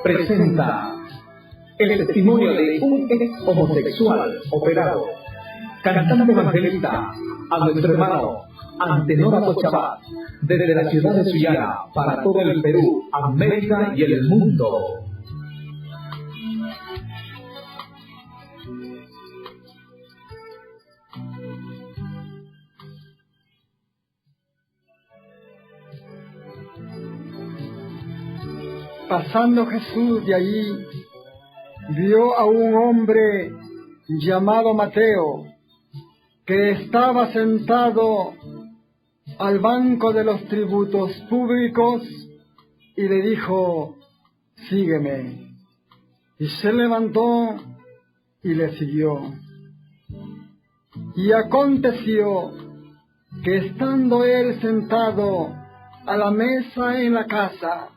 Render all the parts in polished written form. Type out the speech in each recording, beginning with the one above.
presenta el testimonio de un ex homosexual operado, cantante evangelista, a nuestro hermano Antenor Atochabat, desde la ciudad de Sullana para todo el Perú, América y el mundo. Pasando Jesús de allí, vio a un hombre llamado Mateo, que estaba sentado al banco de los tributos públicos, y le dijo: sígueme. Y se levantó y le siguió. Y aconteció que estando él sentado a la mesa en la casa,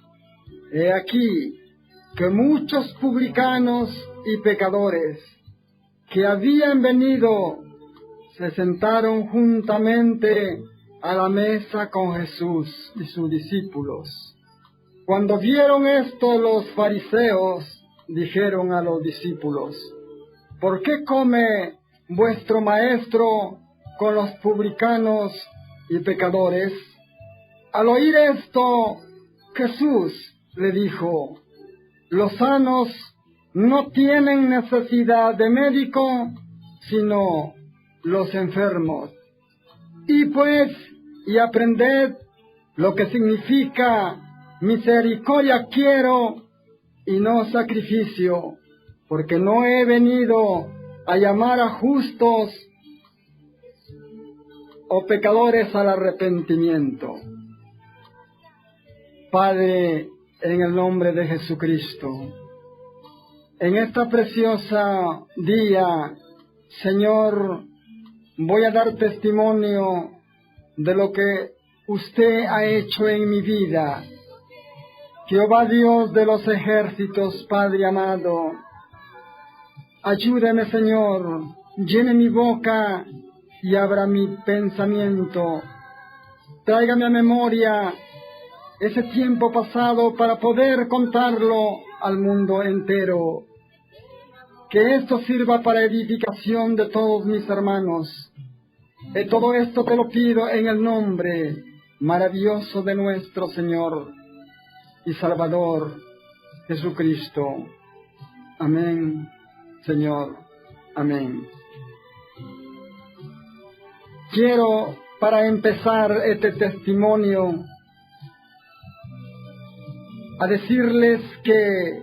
he aquí que muchos publicanos y pecadores que habían venido se sentaron juntamente a la mesa con Jesús y sus discípulos. Cuando vieron esto, los fariseos dijeron a los discípulos: ¿por qué come vuestro maestro con los publicanos y pecadores? Al oír esto, Jesús le dijo: los sanos no tienen necesidad de médico, sino los enfermos. Y aprended lo que significa misericordia quiero y no sacrificio, porque no he venido a llamar a justos o pecadores al arrepentimiento. Padre, en el nombre de Jesucristo, en esta preciosa día, Señor, voy a dar testimonio de lo que usted ha hecho en mi vida. Jehová Dios de los ejércitos, Padre amado, ayúdeme, Señor, llene mi boca y abra mi pensamiento. Tráigame a memoria ese tiempo pasado para poder contarlo al mundo entero. Que esto sirva para edificación de todos mis hermanos. Y todo esto te lo pido en el nombre maravilloso de nuestro Señor y Salvador Jesucristo. Amén, Señor. Amén. Quiero, para empezar este testimonio, a decirles que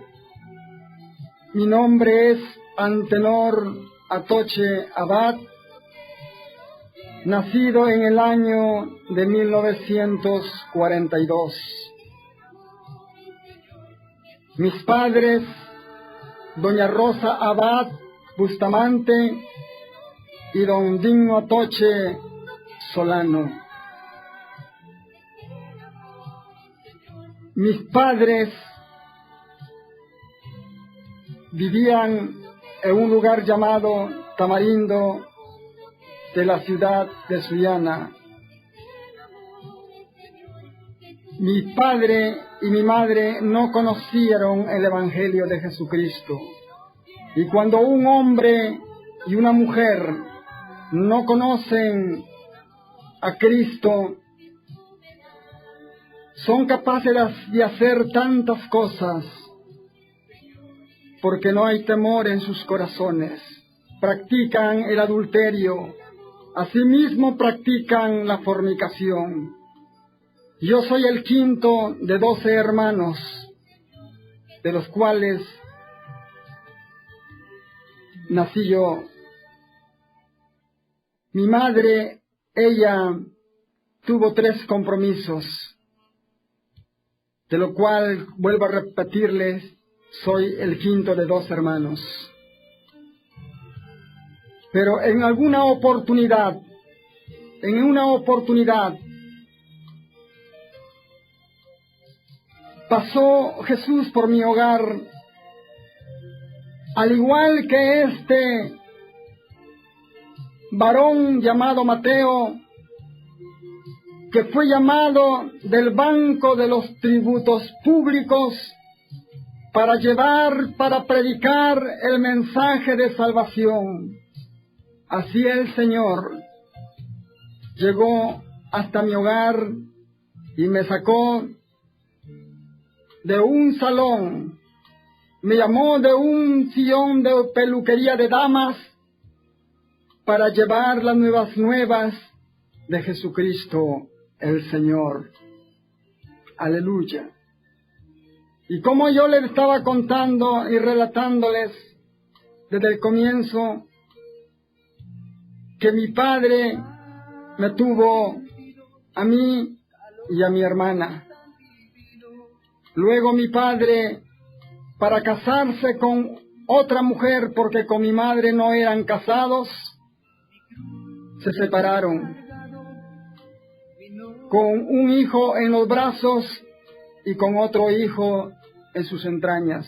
mi nombre es Antenor Atochabat, nacido en el año de 1942. Mis padres, doña Rosa Abad Bustamante y don Digno Atoche Solano. Mis padres vivían en un lugar llamado Tamarindo de la ciudad de Sullana. Mi padre y mi madre no conocieron el Evangelio de Jesucristo. Y cuando un hombre y una mujer no conocen a Cristo, son capaces de hacer tantas cosas porque no hay temor en sus corazones. Practican el adulterio, asimismo practican la fornicación. Yo soy el quinto de 12 hermanos, de los cuales nací yo. Mi madre, ella tuvo 3 compromisos, de lo cual, vuelvo a repetirles, soy el quinto de 2 hermanos. Pero en una oportunidad, pasó Jesús por mi hogar, al igual que este varón llamado Mateo, que fue llamado del banco de los tributos públicos para llevar, para predicar el mensaje de salvación. Así el Señor llegó hasta mi hogar y me sacó de un salón, me llamó de un sillón de peluquería de damas para llevar las nuevas de Jesucristo el Señor. Aleluya. Y como yo les estaba contando y relatándoles desde el comienzo, que mi padre me tuvo a mí y a mi hermana. Luego mi padre, para casarse con otra mujer, porque con mi madre no eran casados, se separaron, con un hijo en los brazos y con otro hijo en sus entrañas.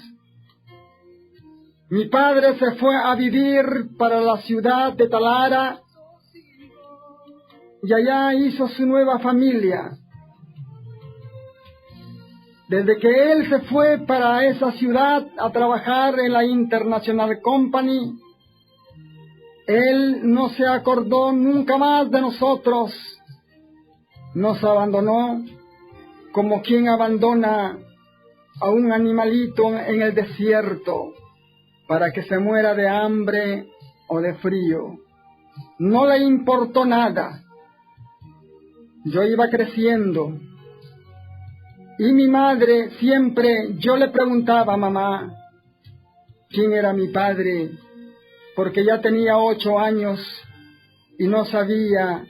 Mi padre se fue a vivir para la ciudad de Talara y allá hizo su nueva familia. Desde que él se fue para esa ciudad a trabajar en la International Company, él no se acordó nunca más de nosotros. Nos abandonó como quien abandona a un animalito en el desierto para que se muera de hambre o de frío. No le importó nada. Yo iba creciendo y mi madre siempre, yo le preguntaba a mamá quién era mi padre, porque ya tenía 8 años y no sabía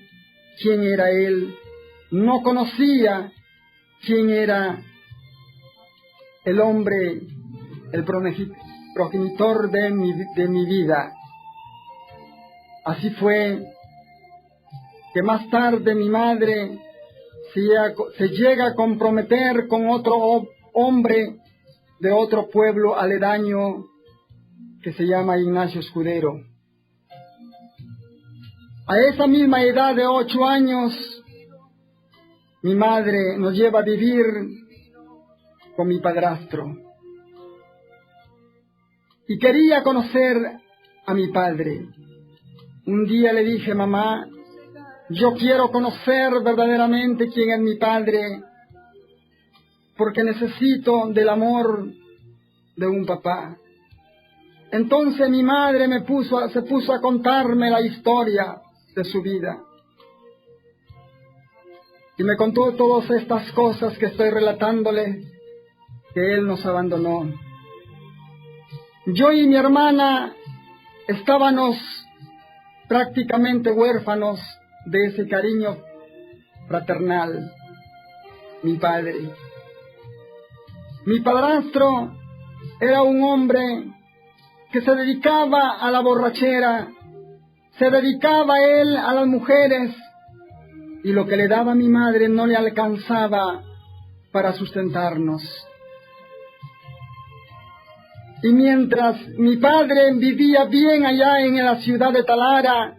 quién era él, no conocía quién era el hombre, el progenitor de mi vida. Así fue que más tarde mi madre se llega a comprometer con otro hombre de otro pueblo aledaño que se llama Ignacio Escudero. A esa misma edad de 8 años, mi madre nos lleva a vivir con mi padrastro. Y quería conocer a mi padre. Un día le dije, mamá, yo quiero conocer verdaderamente quién es mi padre, porque necesito del amor de un papá. Entonces mi madre se puso a contarme la historia de su vida. Y me contó todas estas cosas que estoy relatándole, que él nos abandonó. Yo y mi hermana estábamos prácticamente huérfanos de ese cariño fraternal, mi padre. Mi padrastro era un hombre que se dedicaba a la borrachera, se dedicaba él a las mujeres, y lo que le daba a mi madre no le alcanzaba para sustentarnos. Y mientras mi padre vivía bien allá en la ciudad de Talara,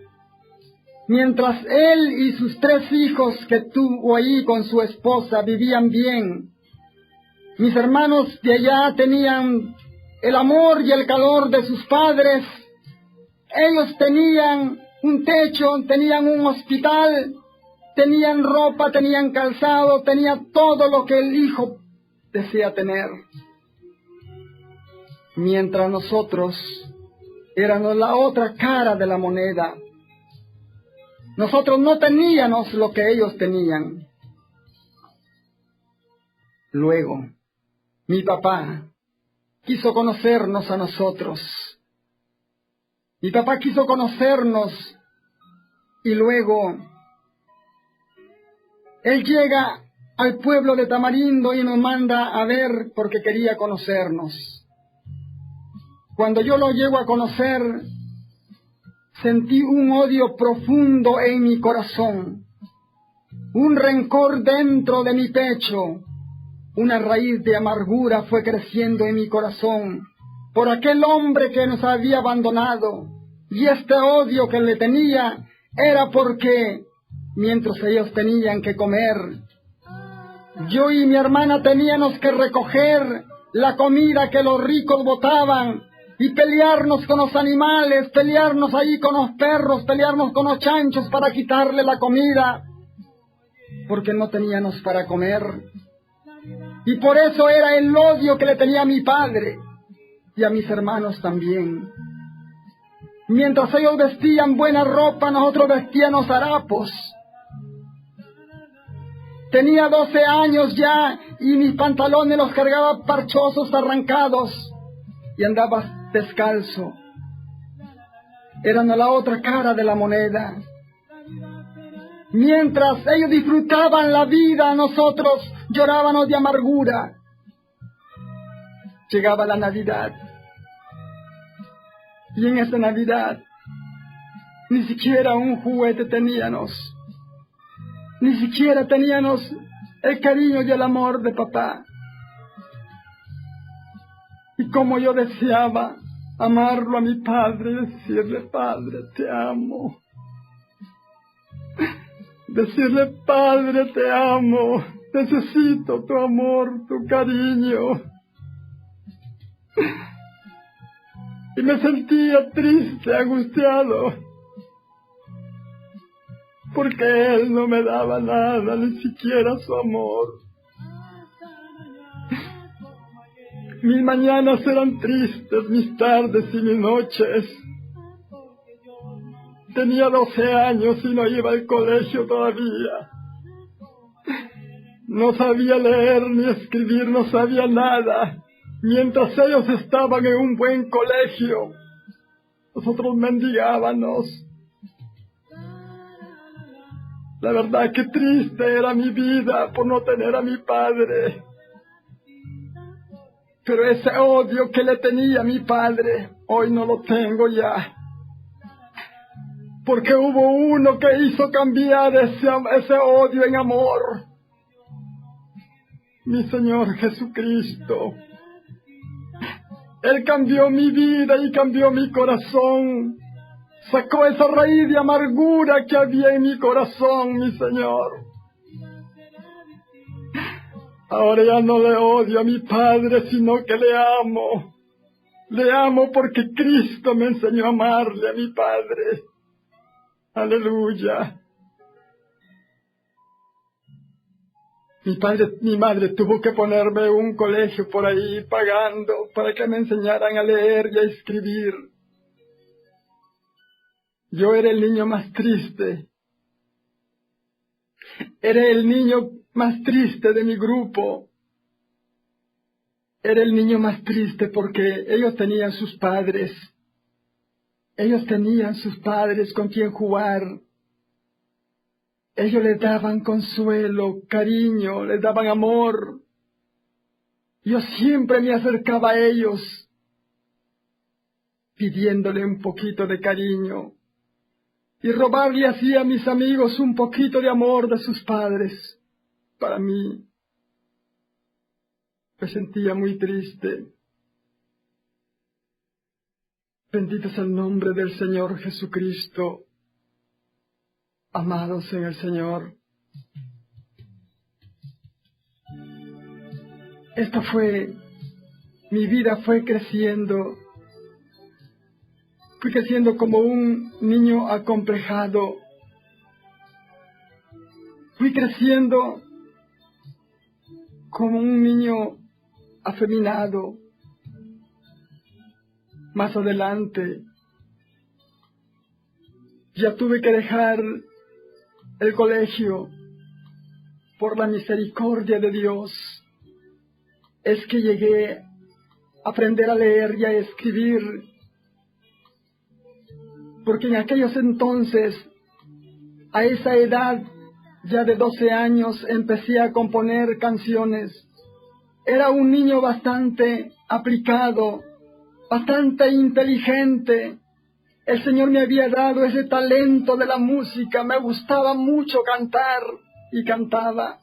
mientras él y sus 3 hijos que tuvo ahí con su esposa vivían bien, mis hermanos de allá tenían el amor y el calor de sus padres. Ellos tenían un techo, tenían un hospital, tenían ropa, tenían calzado, tenían todo lo que el hijo desea tener. Mientras nosotros éramos la otra cara de la moneda. Nosotros no teníamos lo que ellos tenían. Luego, mi papá quiso conocernos a nosotros. Mi papá quiso conocernos y luego él llega al pueblo de Tamarindo y nos manda a ver porque quería conocernos. Cuando yo lo llego a conocer, sentí un odio profundo en mi corazón, un rencor dentro de mi pecho, una raíz de amargura fue creciendo en mi corazón por aquel hombre que nos había abandonado, y este odio que le tenía era porque mientras ellos tenían que comer, yo y mi hermana teníamos que recoger la comida que los ricos botaban, y pelearnos con los animales, pelearnos ahí con los perros, pelearnos con los chanchos para quitarle la comida, porque no teníamos para comer. Y por eso era el odio que le tenía a mi padre y a mis hermanos también. Mientras ellos vestían buena ropa, nosotros vestíamos harapos. Tenía 12 años ya y mis pantalones los cargaba parchosos, arrancados, y andaba descalzo. Eran la otra cara de la moneda. Mientras ellos disfrutaban la vida, nosotros llorábamos de amargura. Llegaba la Navidad, y en esa Navidad ni siquiera un juguete teníamos, ni siquiera teníamos el cariño y el amor de papá. Y como yo deseaba amarlo a mi padre, decirle: Padre, te amo. Decirle: Padre, te amo, necesito tu amor, tu cariño. Y me sentía triste, angustiado, porque él no me daba nada, ni siquiera su amor. Mis mañanas eran tristes, mis tardes y mis noches. Tenía 12 años y no iba al colegio todavía. No sabía leer ni escribir, no sabía nada. Mientras ellos estaban en un buen colegio, nosotros mendigábamos. La verdad que triste era mi vida por no tener a mi padre. Pero ese odio que le tenía a mi padre, hoy no lo tengo ya. Porque hubo uno que hizo cambiar ese odio en amor. Mi Señor Jesucristo. Él cambió mi vida y cambió mi corazón. Sacó esa raíz de amargura que había en mi corazón, mi Señor. Ahora ya no le odio a mi Padre, sino que le amo. Le amo porque Cristo me enseñó a amarle a mi Padre. Aleluya. Mi madre tuvo que ponerme un colegio por ahí pagando para que me enseñaran a leer y a escribir. Yo era el niño más triste. Era el niño más triste de mi grupo. Era el niño más triste porque ellos tenían sus padres. Ellos tenían sus padres con quien jugar. Ellos les daban consuelo, cariño, les daban amor. Yo siempre me acercaba a ellos, pidiéndole un poquito de cariño, y robarle así a mis amigos un poquito de amor de sus padres. Para mí, me sentía muy triste. Bendito es el nombre del Señor Jesucristo. Amados en el Señor, mi vida fue creciendo. Fui creciendo como un niño acomplejado. Fui creciendo como un niño afeminado. Más adelante, ya tuve que dejar el colegio por la misericordia de Dios. Es que llegué a aprender a leer y a escribir, porque en aquellos entonces, a esa edad ya de 12 años, empecé a componer canciones. Era un niño bastante aplicado, bastante inteligente. El Señor me había dado ese talento de la música. Me gustaba mucho cantar y cantaba.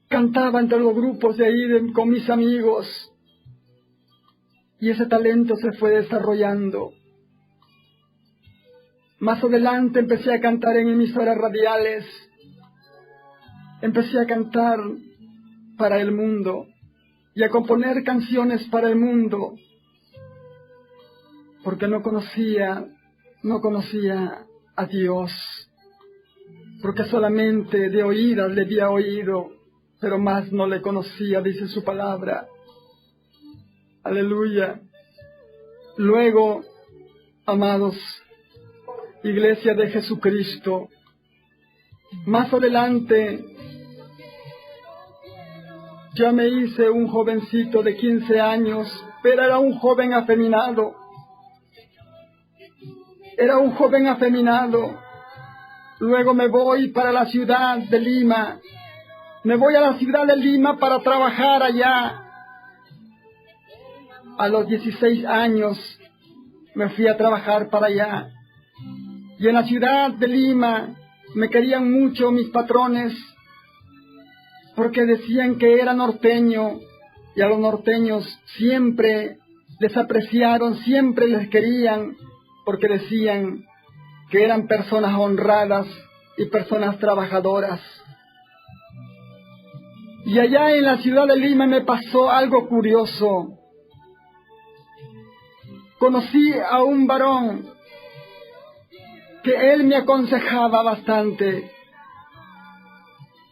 Cantaba entre los grupos de ahí con mis amigos. Y ese talento se fue desarrollando. Más adelante empecé a cantar en emisoras radiales. Empecé a cantar para el mundo. y a componer canciones para el mundo, porque no conocía a Dios, porque solamente de oídas le había oído, pero más no le conocía, dice su palabra. Aleluya. Luego, amados, Iglesia de Jesucristo, más adelante yo me hice un jovencito de 15 años, pero era un joven afeminado. Luego me voy para la ciudad de Lima. Me voy a la ciudad de Lima para trabajar allá. A los 16 años me fui a trabajar para allá. Y en la ciudad de Lima me querían mucho mis patrones, porque decían que era norteño, y a los norteños siempre les apreciaron, siempre les querían, porque decían que eran personas honradas y personas trabajadoras. Y allá en la ciudad de Lima me pasó algo curioso. Conocí a un varón que él me aconsejaba bastante.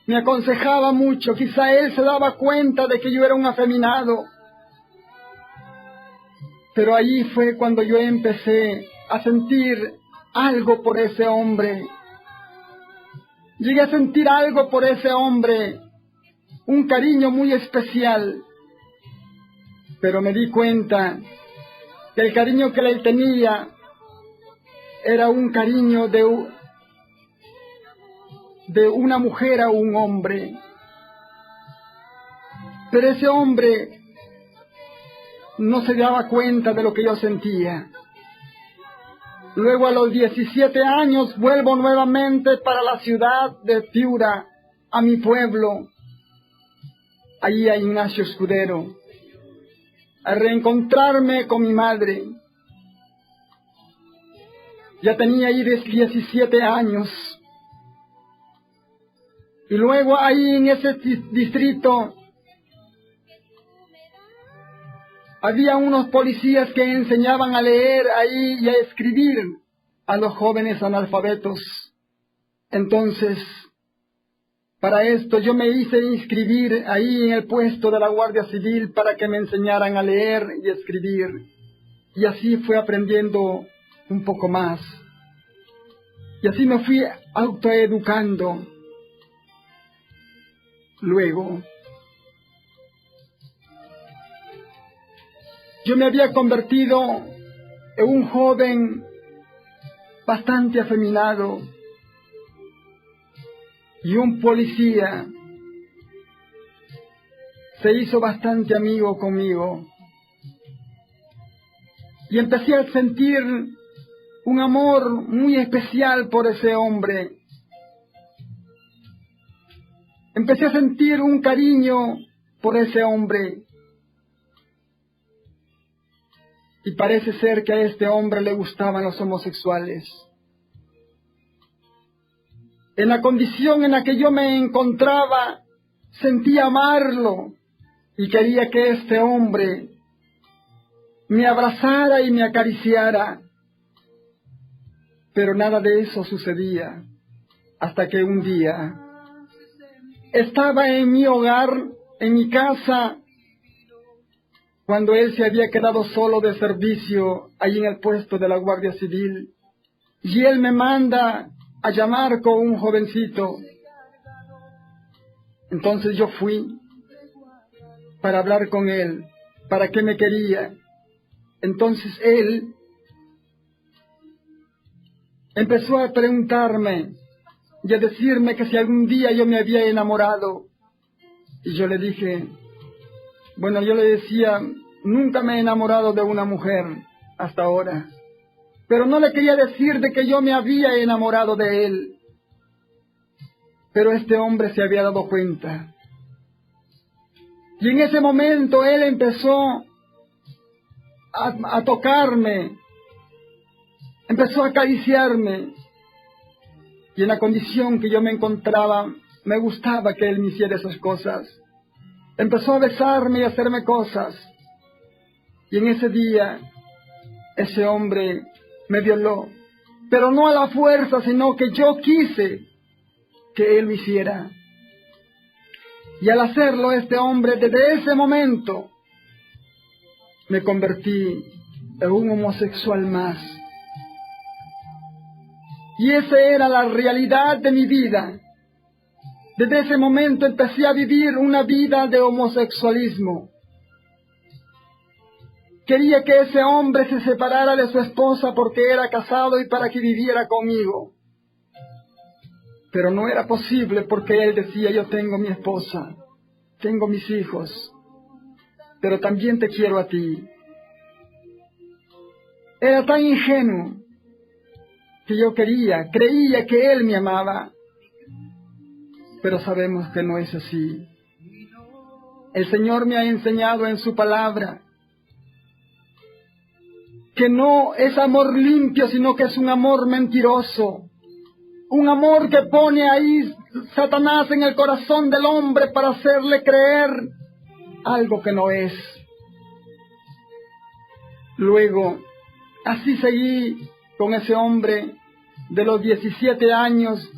Me aconsejaba mucho. Quizá él se daba cuenta de que yo era un afeminado. Pero allí fue cuando yo empecé a sentir algo por ese hombre. Llegué a sentir algo por ese hombre, un cariño muy especial. Pero me di cuenta que el cariño que él tenía era un cariño de una mujer a un hombre. Pero ese hombre no se daba cuenta de lo que yo sentía. Luego a los 17 años vuelvo nuevamente para la ciudad de Piura, a mi pueblo, allí a Ignacio Escudero, a reencontrarme con mi madre. Ya tenía ahí 17 años. Y luego ahí en ese distrito había unos policías que enseñaban a leer ahí y a escribir a los jóvenes analfabetos. Entonces, para esto yo me hice inscribir ahí en el puesto de la Guardia Civil para que me enseñaran a leer y escribir. Y así fui aprendiendo un poco más. Y así me fui autoeducando. Luego, yo me había convertido en un joven bastante afeminado, y un policía se hizo bastante amigo conmigo, y empecé a sentir un amor muy especial por ese hombre. Empecé a sentir un cariño por ese hombre. Y parece ser que a este hombre le gustaban los homosexuales. En la condición en la que yo me encontraba, sentía amarlo y quería que este hombre me abrazara y me acariciara. Pero nada de eso sucedía, hasta que un día estaba en mi hogar, en mi casa, cuando él se había quedado solo de servicio ahí en el puesto de la Guardia Civil, y él me manda a llamar con un jovencito. Entonces yo fui para hablar con él, para qué me quería. Entonces él empezó a preguntarme y a decirme que si algún día yo me había enamorado. Y yo le dije, bueno, yo le decía, nunca me he enamorado de una mujer hasta ahora. Pero no le quería decir de que yo me había enamorado de él. Pero este hombre se había dado cuenta. Y en ese momento él empezó a tocarme, empezó a acariciarme. Y en la condición que yo me encontraba, me gustaba que él me hiciera esas cosas. empezó a besarme y a hacerme cosas. Y en ese día, ese hombre me violó, pero no a la fuerza, sino que yo quise que él lo hiciera. Y al hacerlo, este hombre, desde ese momento, me convertí en un homosexual más. Y esa era la realidad de mi vida. Desde ese momento empecé a vivir una vida de homosexualismo. Quería que ese hombre se separara de su esposa porque era casado y para que viviera conmigo. Pero no era posible porque él decía, yo tengo mi esposa, tengo mis hijos, pero también te quiero a ti. Era tan ingenuo que yo creía que él me amaba, pero sabemos que no es así. El Señor me ha enseñado en su palabra que no es amor limpio, sino que es un amor mentiroso. Un amor que pone ahí Satanás en el corazón del hombre para hacerle creer algo que no es. Luego, así seguí con ese hombre de los 17 años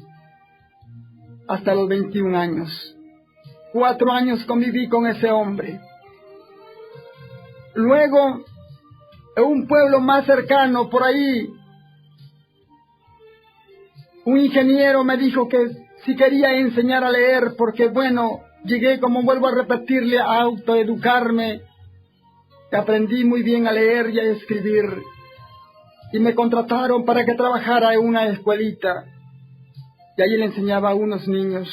hasta los 21 años. 4 años conviví con ese hombre. Luego, en un pueblo más cercano, por ahí, un ingeniero me dijo que si quería enseñar a leer, porque bueno, llegué, como vuelvo a repetirle, a autoeducarme. Aprendí muy bien a leer y a escribir. Y me contrataron para que trabajara en una escuelita. Y allí le enseñaba a unos niños.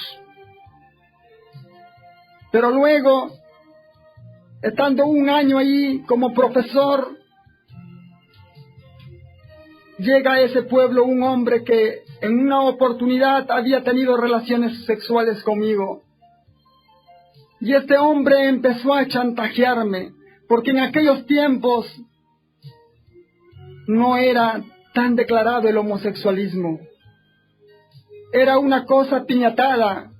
Pero luego, estando 1 año allí como profesor, llega a ese pueblo un hombre que en una oportunidad había tenido relaciones sexuales conmigo. Y este hombre empezó a chantajearme, porque en aquellos tiempos no era tan declarado el homosexualismo. Era una cosa piñatada,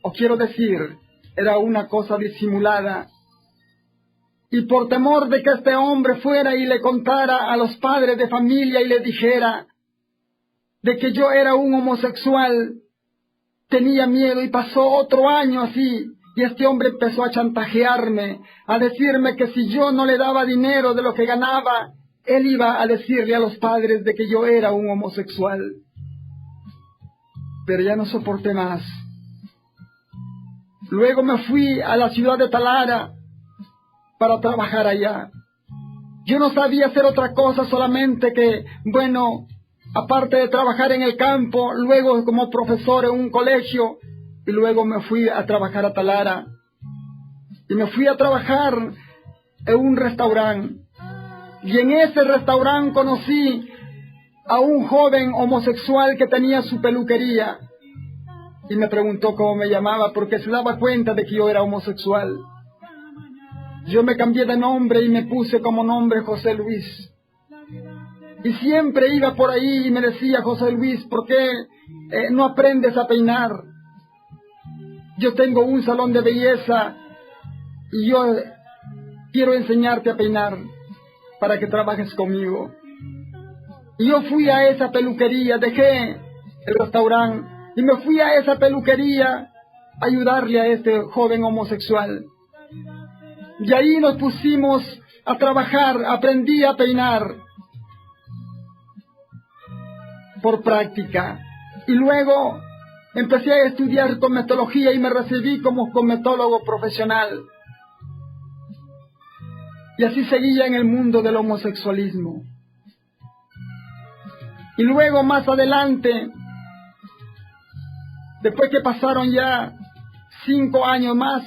o quiero decir, era una cosa disimulada. Y por temor de que este hombre fuera y le contara a los padres de familia y le dijera de que yo era un homosexual, tenía miedo y pasó otro año así. Y este hombre empezó a chantajearme, a decirme que si yo no le daba dinero de lo que ganaba, él iba a decirle a los padres de que yo era un homosexual. Pero ya no soporté más. Luego me fui a la ciudad de Talara para trabajar allá. Yo no sabía hacer otra cosa, solamente que, bueno, aparte de trabajar en el campo, luego como profesor en un colegio, y luego me fui a trabajar a Talara. Y me fui a trabajar en un restaurante. Y en ese restaurante conocí a un joven homosexual que tenía su peluquería. Y me preguntó cómo me llamaba, porque se daba cuenta de que yo era homosexual. Yo me cambié de nombre y me puse como nombre José Luis. Y siempre iba por ahí y me decía, José Luis, ¿por qué no aprendes a peinar? Yo tengo un salón de belleza y yo quiero enseñarte a peinar para que trabajes conmigo. Y yo fui a esa peluquería, dejé el restaurante y me fui a esa peluquería a ayudarle a este joven homosexual. Y ahí nos pusimos a trabajar, aprendí a peinar por práctica. Y luego empecé a estudiar cosmetología y me recibí como cosmetólogo profesional. Y así seguía en el mundo del homosexualismo. Y luego más adelante, después que pasaron ya 5 años más,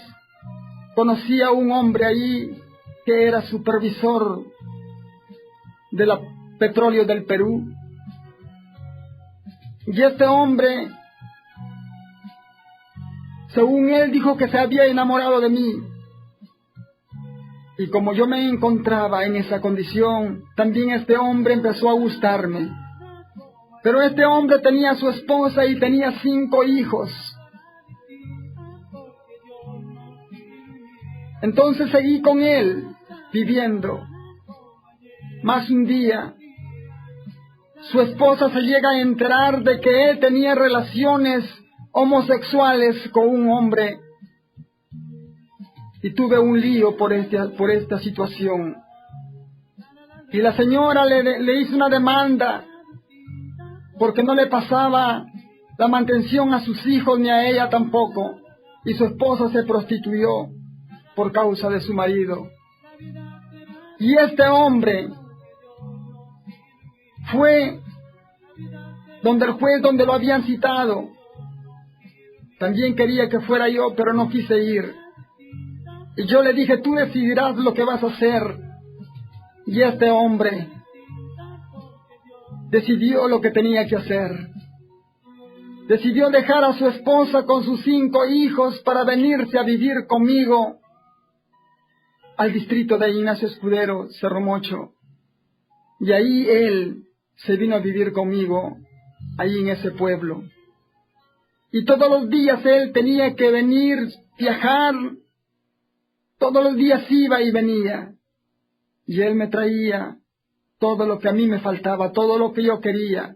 conocí a un hombre ahí que era supervisor de la petróleo del Perú. Y este hombre, según él, dijo que se había enamorado de mí. Y como yo me encontraba en esa condición, también este hombre empezó a gustarme. Pero este hombre tenía a su esposa y tenía 5 hijos. Entonces seguí con él, viviendo. Más un día, su esposa se llega a enterar de que él tenía relaciones homosexuales con un hombre. Y tuve un lío por esta situación. Y la señora le hizo una demanda porque no le pasaba la mantención a sus hijos ni a ella tampoco. Y su esposa se prostituyó por causa de su marido. Y este hombre fue donde el juez donde lo habían citado. También quería que fuera yo, pero no quise ir. Y yo le dije, tú decidirás lo que vas a hacer. Y este hombre decidió lo que tenía que hacer. Decidió dejar a su esposa con sus 5 hijos para venirse a vivir conmigo al distrito de Ignacio Escudero, Cerro Mocho. Y ahí él se vino a vivir conmigo, ahí en ese pueblo. Y todos los días él tenía que venir, viajar. Todos los días iba y venía. Y él me traía todo lo que a mí me faltaba, todo lo que yo quería.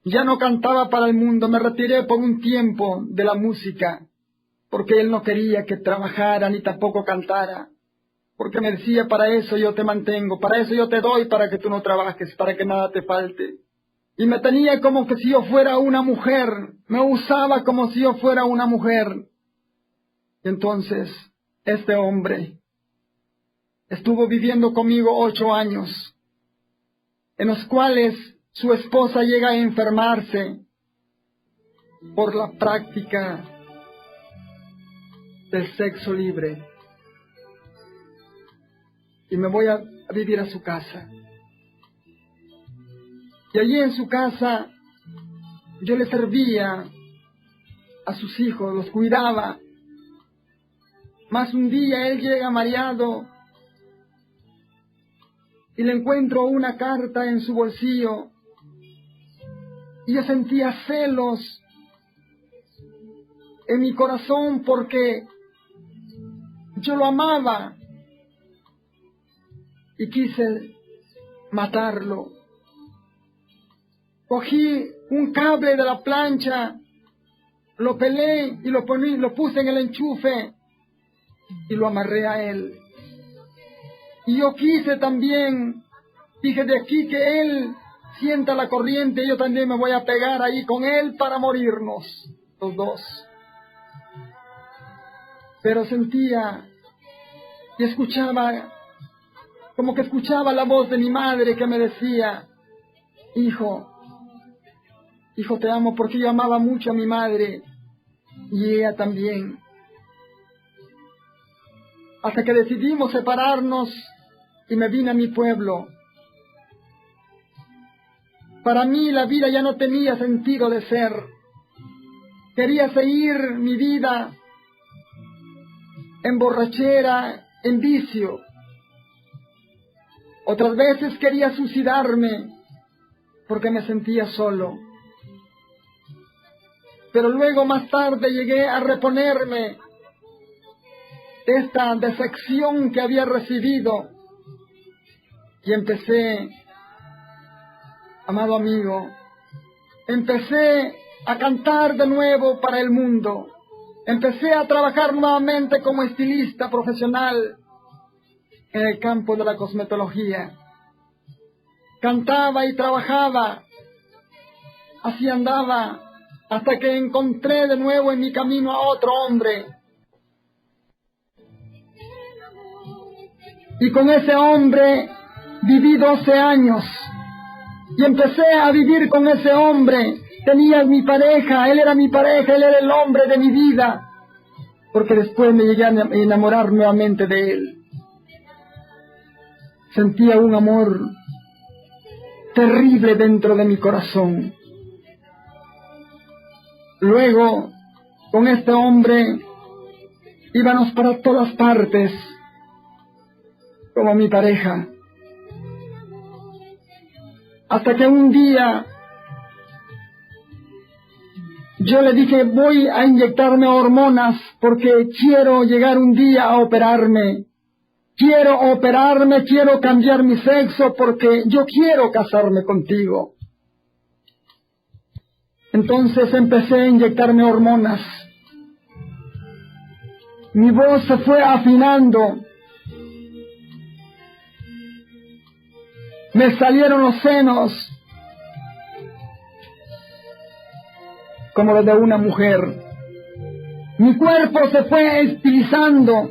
Ya no cantaba para el mundo, me retiré por un tiempo de la música, porque él no quería que trabajara ni tampoco cantara. Porque me decía, para eso yo te mantengo, para eso yo te doy, para que tú no trabajes, para que nada te falte. Y me tenía como que si yo fuera una mujer, me usaba como si yo fuera una mujer. Y entonces, este hombre estuvo viviendo conmigo 8 años, en los cuales su esposa llega a enfermarse por la práctica del sexo libre. Y me voy a vivir a su casa. Y allí en su casa yo le servía a sus hijos, los cuidaba. Más un día él llega mareado y le encuentro una carta en su bolsillo. Y yo sentía celos en mi corazón porque yo lo amaba y quise matarlo. Cogí un cable de la plancha, lo pelé y lo puse en el enchufe y lo amarré a él. Y yo quise también, dije, de aquí que él sienta la corriente, yo también me voy a pegar ahí con él para morirnos, los dos. Pero sentía y escuchaba, como que escuchaba la voz de mi madre que me decía, hijo, te amo, porque yo amaba mucho a mi madre y ella también. Hasta que decidimos separarnos y me vine a mi pueblo. Para mí la vida ya no tenía sentido de ser. Quería seguir mi vida en borrachera, en vicio. Otras veces quería suicidarme porque me sentía solo. Pero luego más tarde llegué a reponerme de esta decepción que había recibido y empecé, amado amigo, empecé a cantar de nuevo para el mundo. Empecé a trabajar nuevamente como estilista profesional en el campo de la cosmetología. Cantaba y trabajaba, así andaba, hasta que encontré de nuevo en mi camino a otro hombre. Y con ese hombre viví 12 años. Y empecé a vivir con ese hombre. Tenía mi pareja, él era mi pareja, él era el hombre de mi vida. Porque después me llegué a enamorar nuevamente de él. Sentía un amor terrible dentro de mi corazón. Luego, con este hombre, íbamos para todas partes, como mi pareja. Hasta que un día Yo le dije, voy a inyectarme hormonas porque quiero llegar un día a operarme. Quiero cambiar mi sexo porque yo quiero casarme contigo. Entonces empecé a inyectarme hormonas. Mi voz se fue afinando. Me salieron los senos como los de una mujer. Mi cuerpo se fue estilizando.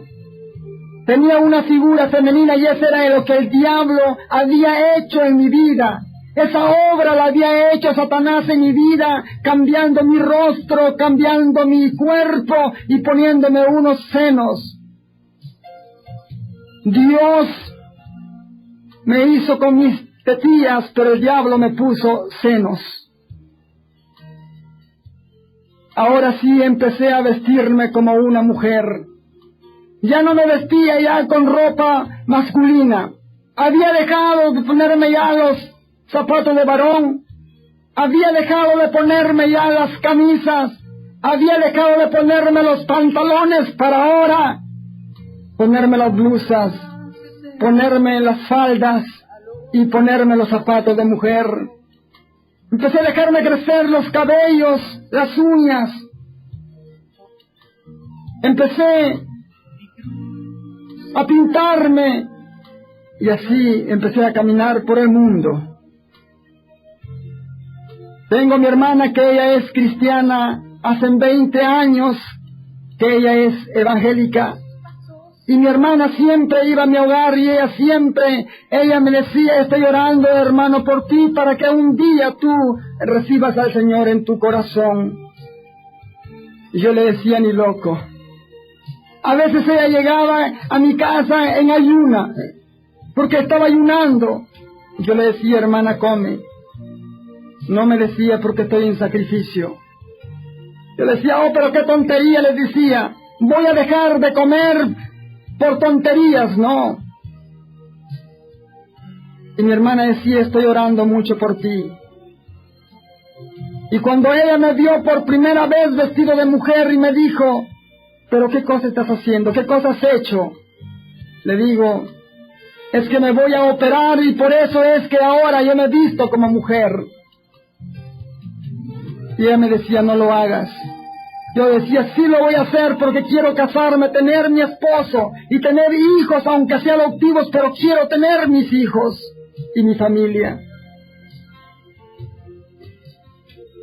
Tenía una figura femenina y eso era lo que el diablo había hecho en mi vida. Esa obra la había hecho Satanás en mi vida, cambiando mi rostro, cambiando mi cuerpo y poniéndome unos senos. Dios me hizo con mis tetillas, pero el diablo me puso senos. Ahora sí empecé a vestirme como una mujer. Ya no me vestía ya con ropa masculina. Había dejado de ponerme ya los zapatos de varón. Había dejado de ponerme ya las camisas. Había dejado de ponerme los pantalones para ahora ponerme las blusas, ponerme las faldas y ponerme los zapatos de mujer. Empecé a dejarme crecer los cabellos, las uñas. Empecé a pintarme y así empecé a caminar por el mundo. Tengo a mi hermana que ella es cristiana, hace 20 años que ella es evangélica. Y mi hermana siempre iba a mi hogar y ella me decía, estoy orando, hermano, por ti, para que un día tú recibas al Señor en tu corazón. Y yo le decía, ni loco. A veces ella llegaba a mi casa en ayuna, porque estaba ayunando. Yo le decía, hermana, come. No me decía, porque estoy en sacrificio. Yo le decía, oh, pero qué tontería, les decía. Voy a dejar de comer por tonterías, no. Y mi hermana decía, estoy orando mucho por ti. Y cuando ella me vio por primera vez vestido de mujer y me dijo, pero ¿qué cosa estás haciendo? ¿Qué cosa has hecho? Le digo, es que me voy a operar y por eso es que ahora yo me he visto como mujer. Y ella me decía, no lo hagas. Yo decía, sí lo voy a hacer porque quiero casarme, tener mi esposo y tener hijos, aunque sean adoptivos, pero quiero tener mis hijos y mi familia.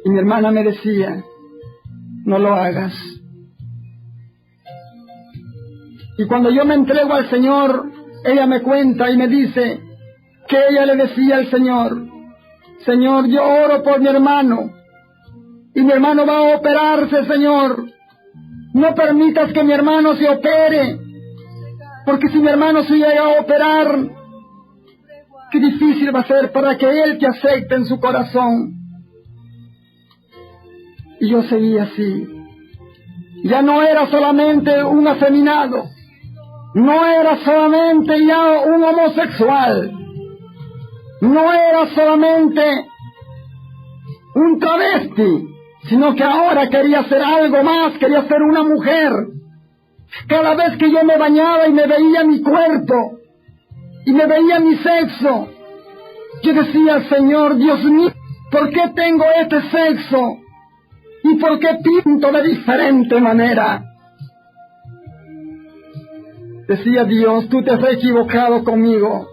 Y mi hermana me decía, no lo hagas. Y cuando yo me entrego al Señor, ella me cuenta y me dice que ella le decía al Señor, Señor, yo oro por mi hermano. Y mi hermano va a operarse, Señor. No permitas que mi hermano se opere. Porque si mi hermano se llega a operar, qué difícil va a ser para que él te acepte en su corazón. Y yo seguía así. Ya no era solamente un afeminado. No era solamente ya un homosexual. No era solamente un travesti. Sino que ahora quería ser algo más, quería ser una mujer. Cada vez que yo me bañaba y me veía mi cuerpo, y me veía mi sexo, yo decía, Señor, Dios mío, ¿por qué tengo este sexo? ¿Y por qué pinto de diferente manera? Decía Dios, tú te has equivocado conmigo.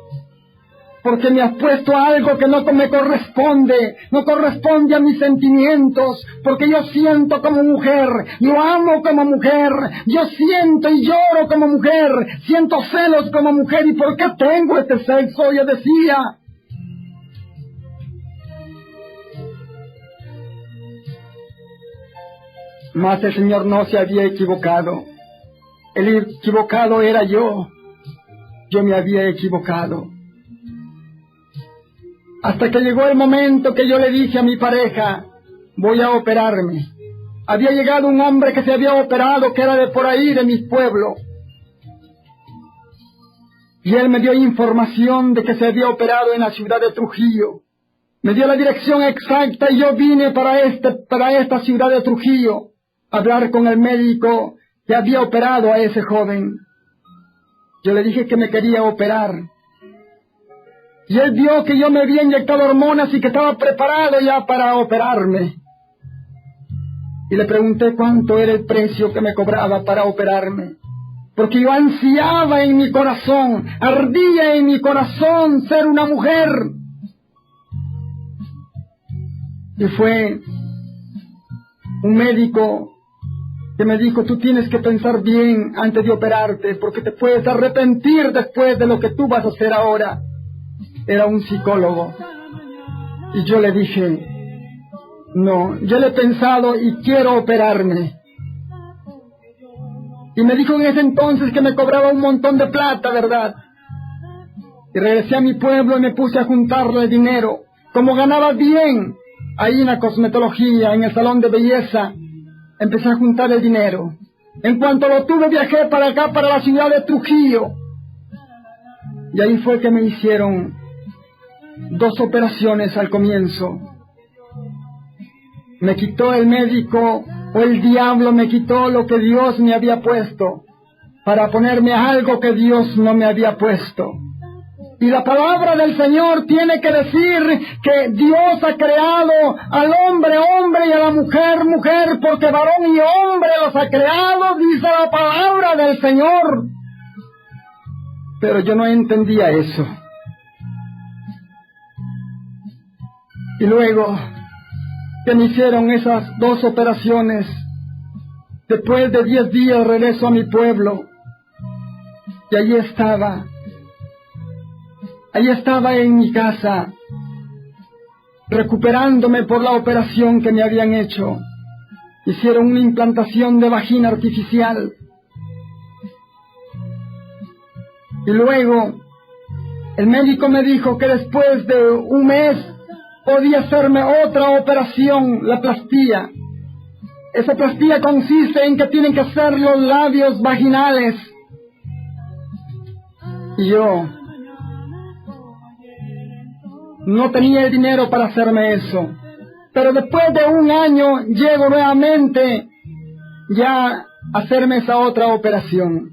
Porque me has puesto algo que no me corresponde, no corresponde a mis sentimientos, porque yo siento como mujer, yo amo como mujer, yo siento y lloro como mujer, siento celos como mujer, ¿y por qué tengo este sexo? Yo decía. Mas el Señor no se había equivocado, el equivocado era yo me había equivocado. Hasta que llegó el momento que yo le dije a mi pareja, voy a operarme. Había llegado un hombre que se había operado, que era de por ahí, de mi pueblo. Y él me dio información de que se había operado en la ciudad de Trujillo. Me dio la dirección exacta y yo vine para esta ciudad de Trujillo a hablar con el médico que había operado a ese joven. Yo le dije que me quería operar. Y él vio que yo me había inyectado hormonas y que estaba preparado ya para operarme. Y le pregunté cuánto era el precio que me cobraba para operarme. Porque yo ansiaba en mi corazón, ardía en mi corazón ser una mujer. Y fue un médico que me dijo, tú tienes que pensar bien antes de operarte, porque te puedes arrepentir después de lo que tú vas a hacer ahora. Era un psicólogo. Y yo le dije, no, yo le he pensado y quiero operarme. Y me dijo en ese entonces que me cobraba un montón de plata, ¿verdad? Y regresé a mi pueblo y me puse a juntarle dinero. Como ganaba bien ahí en la cosmetología, en el salón de belleza, empecé a juntar el dinero. En cuanto lo tuve, viajé para acá, para la ciudad de Trujillo. Y ahí fue que me hicieron 2 operaciones al comienzo. Me quitó el médico, o el diablo me quitó lo que Dios me había puesto, para ponerme algo que Dios no me había puesto. Y la palabra del Señor tiene que decir que Dios ha creado al hombre, hombre, y a la mujer, mujer, porque varón y hombre los ha creado, dice la palabra del Señor. Pero yo no entendía eso. Y luego que me hicieron esas 2 operaciones, después de 10 días regreso a mi pueblo, y allí estaba en mi casa, recuperándome por la operación que me habían hecho. Hicieron una implantación de vagina artificial. Y luego, el médico me dijo que después de un mes podía hacerme otra operación, la plastía. Esa plastía consiste en que tienen que hacer los labios vaginales. Y yo no tenía el dinero para hacerme eso. Pero después de un año llego nuevamente ya a hacerme esa otra operación.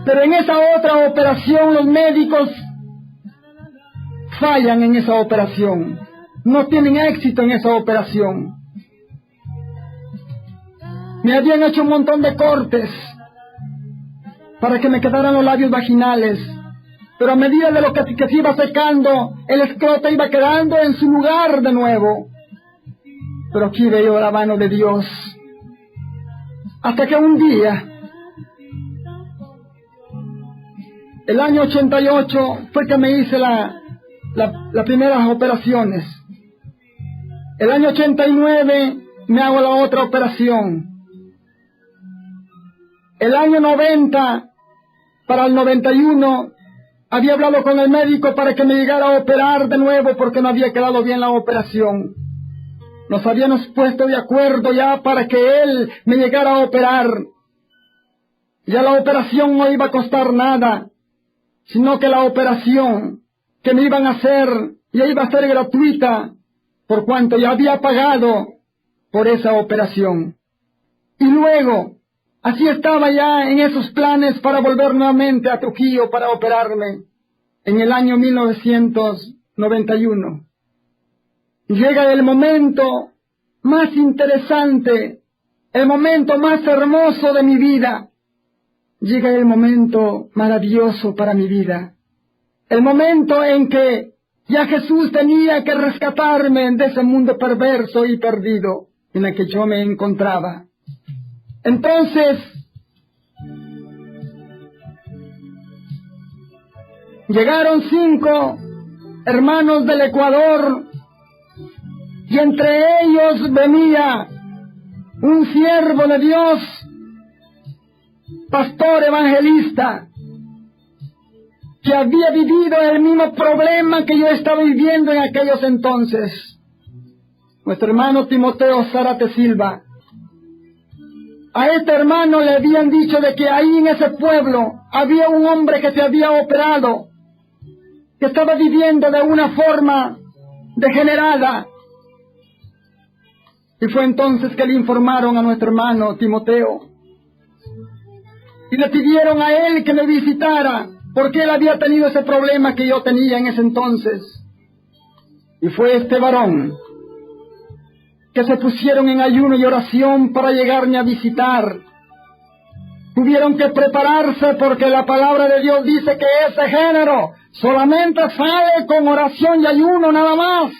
Pero en esa otra operación los médicos fallan en esa operación. No tienen éxito en esa operación. Me habían hecho un montón de cortes para que me quedaran los labios vaginales. Pero a medida de lo que se iba secando, el escroto iba quedando en su lugar de nuevo. Pero aquí veo la mano de Dios. Hasta que un día, el año 88, fue que me hice las primeras operaciones. El año 89 me hago la otra operación. El año 90, para el 91, había hablado con el médico para que me llegara a operar de nuevo porque no había quedado bien la operación. Nos habíamos puesto de acuerdo ya para que él me llegara a operar. Ya la operación no iba a costar nada, sino que la operación que me iban a hacer ya iba a ser gratuita, por cuanto ya había pagado por esa operación. Y luego, así estaba ya en esos planes para volver nuevamente a Trujillo para operarme en el año 1991. Llega el momento más interesante, el momento más hermoso de mi vida. Llega el momento maravilloso para mi vida. El momento en que ya Jesús tenía que rescatarme de ese mundo perverso y perdido en el que yo me encontraba. Entonces, llegaron 5 hermanos del Ecuador y entre ellos venía un siervo de Dios, pastor evangelista, que había vivido el mismo problema que yo estaba viviendo en aquellos entonces. Nuestro hermano Timoteo Zárate Silva. A este hermano le habían dicho de que ahí en ese pueblo había un hombre que se había operado, que estaba viviendo de una forma degenerada. Y fue entonces que le informaron a nuestro hermano Timoteo y le pidieron a él que me visitara, porque él había tenido ese problema que yo tenía en ese entonces. Y fue este varón que se pusieron en ayuno y oración para llegarme a visitar. Tuvieron que prepararse porque la palabra de Dios dice que ese género solamente sale con oración y ayuno nada más.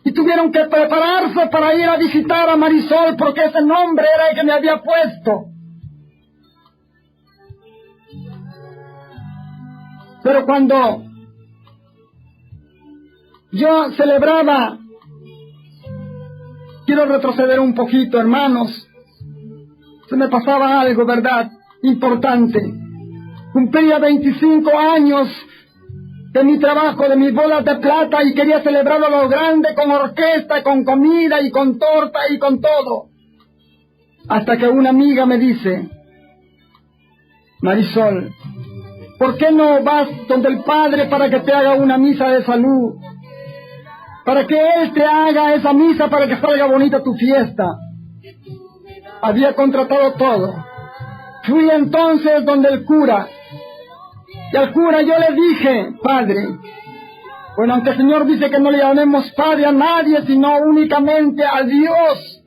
Y tuvieron que prepararse para ir a visitar a Marisol porque ese nombre era el que me había puesto. Pero cuando yo celebraba, quiero retroceder un poquito, hermanos, se me pasaba algo, ¿verdad?, importante. Cumplía 25 años de mi trabajo, de mis bodas de plata, y quería celebrarlo a lo grande, con orquesta, con comida, y con torta, y con todo. Hasta que una amiga me dice: Marisol, ¿por qué no vas donde el Padre para que te haga una misa de salud? Para que Él te haga esa misa para que salga bonita tu fiesta. Había contratado todo. Fui entonces donde el cura. Y al cura yo le dije: Padre, bueno, aunque el Señor dice que no le llamemos Padre a nadie, sino únicamente a Dios.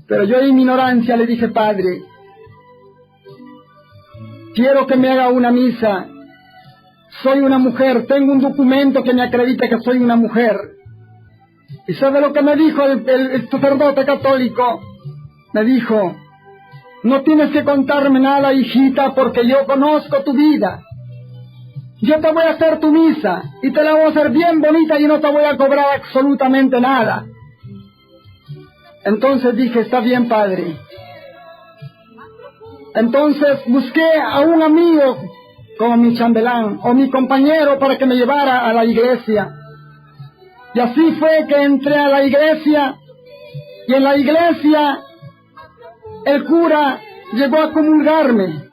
Pero yo en mi ignorancia le dije: Padre, quiero que me haga una misa. Soy una mujer, tengo un documento que me acredita que soy una mujer. ¿Y sabe lo que me dijo el sacerdote católico? Me dijo: no tienes que contarme nada, hijita, porque yo conozco tu vida. Yo te voy a hacer tu misa, y te la voy a hacer bien bonita, y no te voy a cobrar absolutamente nada. Entonces dije: está bien, Padre. Entonces busqué a un amigo como mi chambelán o mi compañero para que me llevara a la iglesia. Y así fue que entré a la iglesia, y en la iglesia el cura llegó a comulgarme.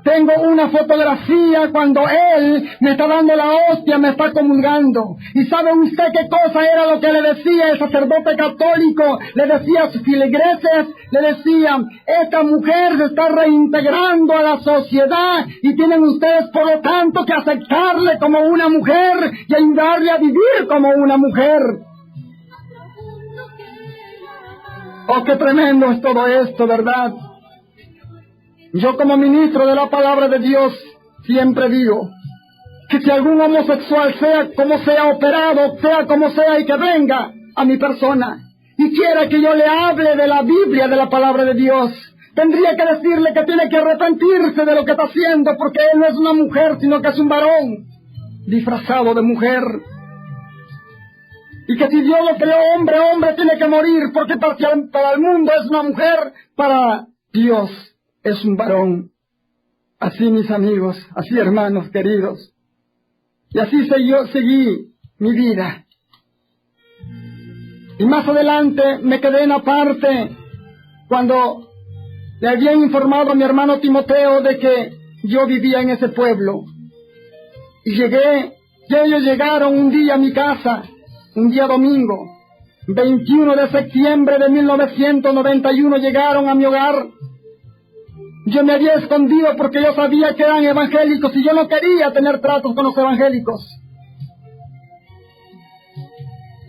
Tengo una fotografía cuando él me está dando la hostia, me está comulgando. ¿Y sabe usted qué cosa era lo que le decía el sacerdote católico? Le decía a sus feligreses, le decía: esta mujer se está reintegrando a la sociedad y tienen ustedes por lo tanto que aceptarle como una mujer y ayudarle a vivir como una mujer. Oh, qué tremendo es todo esto, ¿verdad? Yo como ministro de la palabra de Dios siempre digo que si algún homosexual, sea como sea operado, sea como sea, y que venga a mi persona y quiera que yo le hable de la Biblia, de la palabra de Dios, tendría que decirle que tiene que arrepentirse de lo que está haciendo, porque él no es una mujer, sino que es un varón disfrazado de mujer. Y que si Dios lo creó hombre, hombre tiene que morir, porque para el mundo es una mujer, para Dios es un varón. Así, mis amigos, así, hermanos queridos. Y así seguí mi vida. Y más adelante me quedé en aparte cuando le habían informado a mi hermano Timoteo de que yo vivía en ese pueblo. Y ellos llegaron un día a mi casa, un día domingo, 21 de septiembre de 1991, llegaron a mi hogar. Yo me había escondido porque yo sabía que eran evangélicos y yo no quería tener tratos con los evangélicos.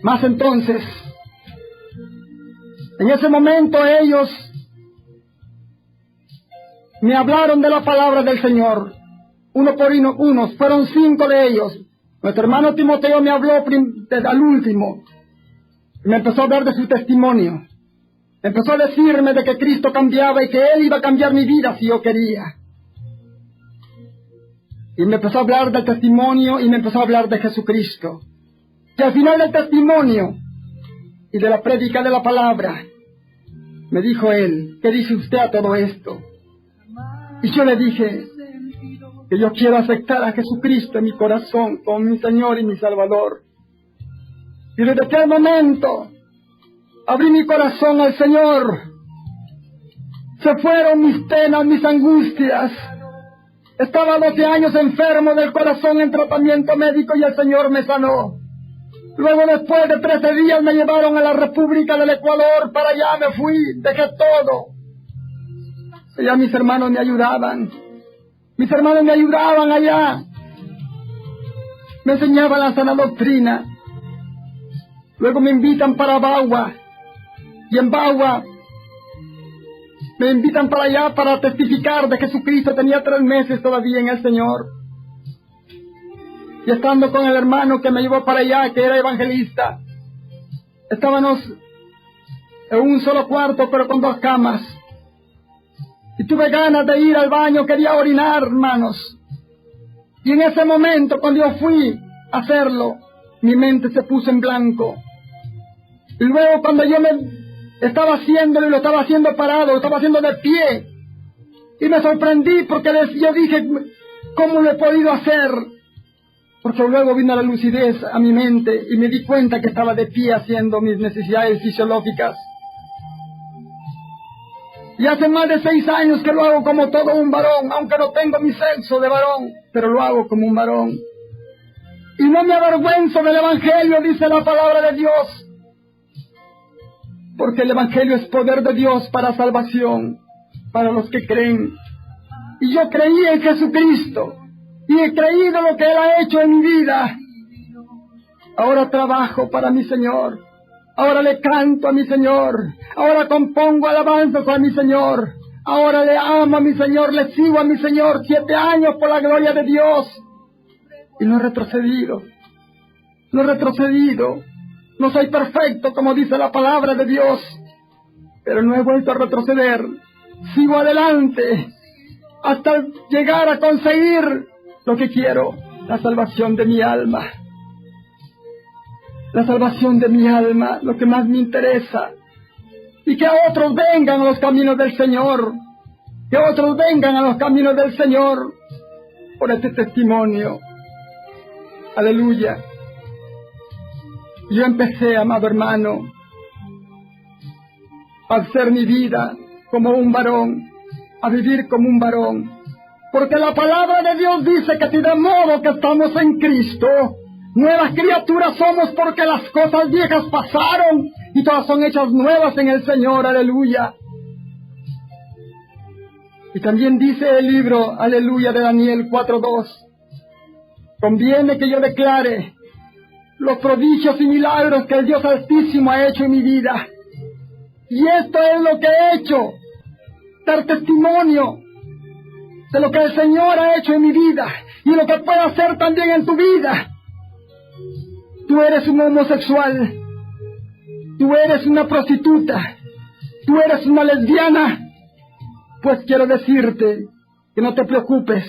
Mas entonces, en ese momento ellos me hablaron de la palabra del Señor. Uno por uno, fueron 5 de ellos. Nuestro hermano Timoteo me habló al último. Me empezó a hablar de su testimonio. Empezó a decirme de que Cristo cambiaba y que Él iba a cambiar mi vida si yo quería. Y me empezó a hablar del testimonio y me empezó a hablar de Jesucristo. Y al final del testimonio y de la prédica de la palabra, me dijo él: ¿qué dice usted a todo esto? Y yo le dije que yo quiero aceptar a Jesucristo en mi corazón como mi Señor y mi Salvador. Y desde aquel momento abrí mi corazón al Señor. Se fueron mis penas, mis angustias. Estaba 12 años enfermo del corazón en tratamiento médico y el Señor me sanó. Luego, después de 13 días, me llevaron a la República del Ecuador. Para allá me fui, dejé todo. Allá mis hermanos me ayudaban. Mis hermanos me ayudaban allá. Me enseñaban la sana doctrina. Luego me invitan para Bagua. Y en Bagua me invitan para allá para testificar de Jesucristo. Tenía 3 meses todavía en el Señor. Y estando con el hermano que me llevó para allá, que era evangelista, estábamos en un solo cuarto, pero con 2 camas. Y tuve ganas de ir al baño, quería orinar, hermanos. Y en ese momento, cuando yo fui a hacerlo, mi mente se puso en blanco. Y luego, cuando yo me estaba haciéndolo, y lo estaba haciendo parado, lo estaba haciendo de pie, y me sorprendí porque yo dije, ¿cómo lo he podido hacer? Porque luego vino la lucidez a mi mente y me di cuenta que estaba de pie haciendo mis necesidades fisiológicas. Y hace más de 6 años que lo hago como todo un varón, aunque no tengo mi sexo de varón, pero lo hago como un varón. Y no me avergüenzo del Evangelio, dice la palabra de Dios, porque el Evangelio es poder de Dios para salvación, para los que creen. Y yo creí en Jesucristo, y he creído lo que Él ha hecho en mi vida. Ahora trabajo para mi Señor. Ahora le canto a mi Señor. Ahora compongo alabanzas a mi Señor. Ahora le amo a mi Señor, le sigo a mi Señor. 7 años por la gloria de Dios. Y no he retrocedido. No he retrocedido. No soy perfecto, como dice la palabra de Dios. Pero no he vuelto a retroceder. Sigo adelante hasta llegar a conseguir lo que quiero, la salvación de mi alma. La salvación de mi alma, lo que más me interesa. Y que otros vengan a los caminos del Señor. Que otros vengan a los caminos del Señor por este testimonio. Aleluya. Yo empecé, amado hermano, a hacer mi vida como un varón, a vivir como un varón. Porque la palabra de Dios dice que si de modo que estamos en Cristo, nuevas criaturas somos, porque las cosas viejas pasaron y todas son hechas nuevas en el Señor. Aleluya. Y también dice el libro, aleluya, de Daniel 4:2. Conviene que yo declare los prodigios y milagros que el Dios Altísimo ha hecho en mi vida. Y esto es lo que he hecho, dar testimonio de lo que el Señor ha hecho en mi vida y lo que puede hacer también en tu vida. Tú eres un homosexual, tú eres una prostituta, tú eres una lesbiana. Pues quiero decirte que no te preocupes,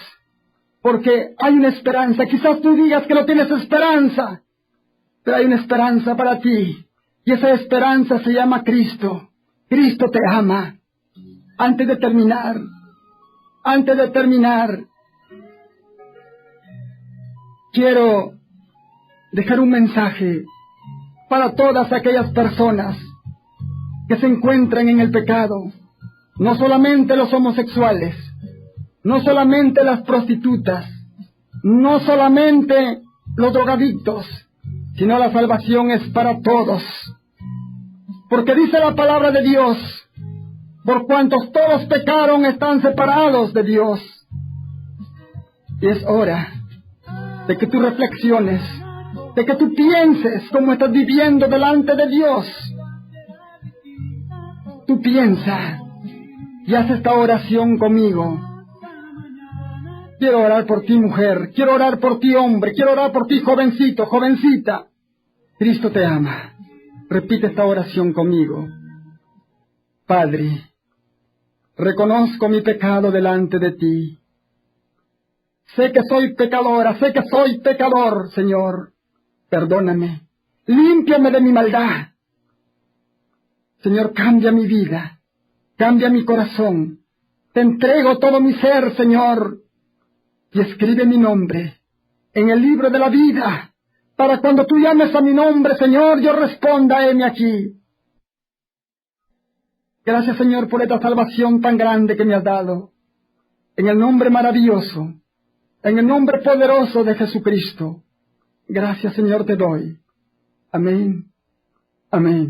porque hay una esperanza. Quizás tú digas que no tienes esperanza, pero hay una esperanza para ti, y esa esperanza se llama Cristo. Cristo te ama. Antes de terminar, quiero dejar un mensaje para todas aquellas personas que se encuentran en el pecado. No solamente los homosexuales, no solamente las prostitutas, no solamente los drogadictos, sino la salvación es para todos. Porque dice la palabra de Dios, por cuantos todos pecaron están separados de Dios. Y es hora de que tú reflexiones, de que tú pienses cómo estás viviendo delante de Dios. Tú piensa y haz esta oración conmigo. Quiero orar por ti, mujer. Quiero orar por ti, hombre. Quiero orar por ti, jovencito, jovencita. Cristo te ama. Repite esta oración conmigo. Padre, reconozco mi pecado delante de ti. Sé que soy pecadora, sé que soy pecador, Señor. Perdóname. Límpiame de mi maldad. Señor, cambia mi vida. Cambia mi corazón. Te entrego todo mi ser, Señor. Y escribe mi nombre en el libro de la vida, para cuando tú llames a mi nombre, Señor, yo responda, heme aquí. Gracias, Señor, por esta salvación tan grande que me has dado. En el nombre maravilloso, en el nombre poderoso de Jesucristo. Gracias, Señor, te doy. Amén. Amén.